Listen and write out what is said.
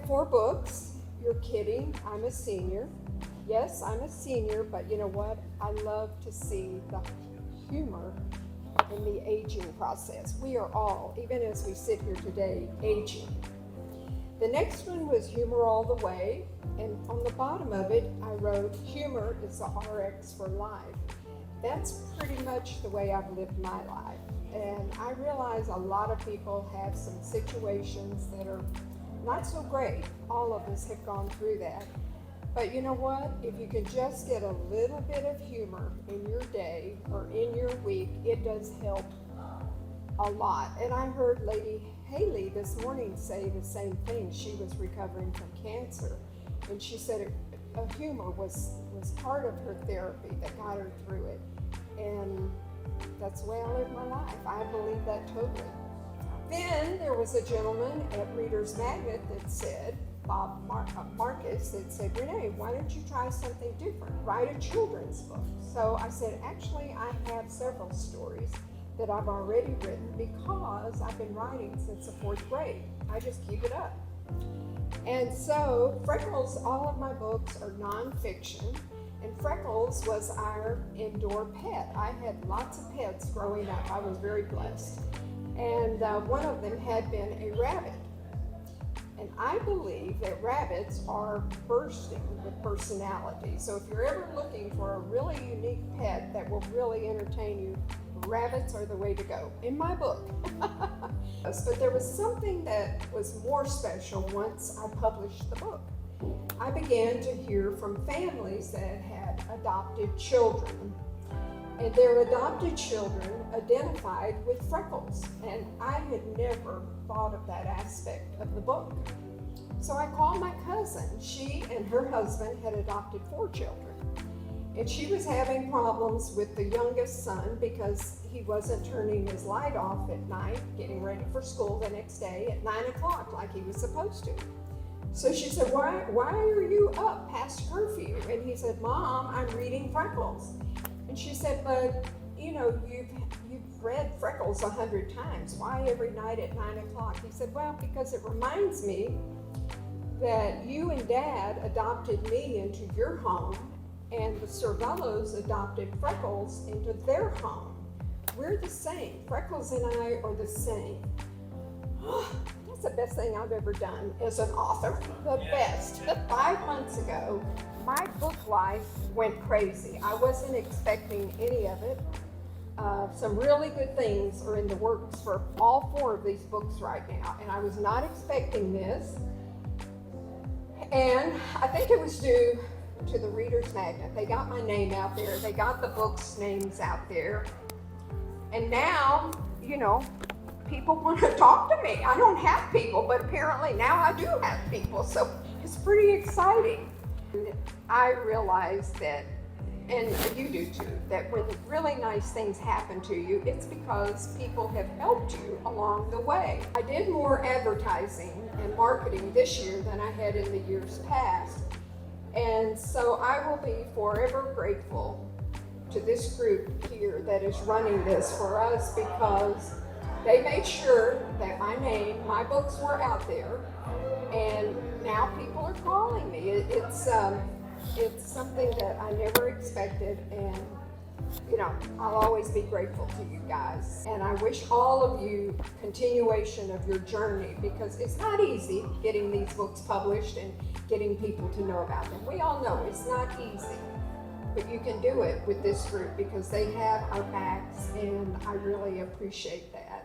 4 books. You're kidding, I'm a senior. Yes, I'm a senior, but you know what? I love to see the humor in the aging process. We are all, even as we sit here today, aging. The next one was Humor All the Way, and on the bottom of it, I wrote, humor is the RX for life. That's pretty much the way I've lived my life. And I realize a lot of people have some situations that are not so great. All of us have gone through that. But you know what? If you can just get a little bit of humor in your day or in your week, it does help a lot. And I heard Lady Haley this morning say the same thing. She was recovering from cancer, and she said humor was part of her therapy that got her through it. And that's the way I live my life. I believe that totally. Then there was a gentleman at ReadersMagnet that said, Bob Marcus, that said, Renee, why don't you try something different? Write a children's book. So I said, actually, I have several stories that I've already written because I've been writing since the 4th grade. I just keep it up. And so Freckles, all of my books are nonfiction, and Freckles was our indoor pet. I had lots of pets growing up. I was very blessed. And one of them had been a rabbit. And I believe that rabbits are bursting with personality. So if you're ever looking for a really unique pet that will really entertain you, rabbits are the way to go, in my book. But there was something that was more special once I published the book. I began to hear from families that had adopted children, and their adopted children identified with Freckles, and I had never thought of that aspect of the book. So I called my cousin. She and her husband had adopted 4 children, and she was having problems with the youngest son because he wasn't turning his light off at night, getting ready for school the next day at 9 o'clock like he was supposed to. So she said, why are you up past curfew? And he said, Mom, I'm reading Freckles. And she said, but you know, you've read Freckles 100 times. Why every night at 9 o'clock? He said, well, because it reminds me that you and Dad adopted me into your home, and the Servellos adopted Freckles into their home. We're the same. Freckles and I are the same. That's the best thing I've ever done as an author. The best. 5 months ago, my book life went crazy. I wasn't expecting any of it. Some really good things are in the works for all 4 of these books right now, and I was not expecting this. And I think it was due to the ReadersMagnet. They got my name out there. They got the books' names out there. And now, you know, people want to talk to me. I don't have people, but apparently now I do have people. So it's pretty exciting. And I realize that, and you do too, that when really nice things happen to you, it's because people have helped you along the way. I did more advertising and marketing this year than I had in the years past. And so I will be forever grateful to this group here that is running this for us, because they made sure that my name, my books were out there, and now people are calling me. It's something that I never expected, and you know, I'll always be grateful to you guys. And I wish all of you continuation of your journey, because it's not easy getting these books published and getting people to know about them. We all know it's not easy, but you can do it with this group because they have our backs, and I really appreciate that.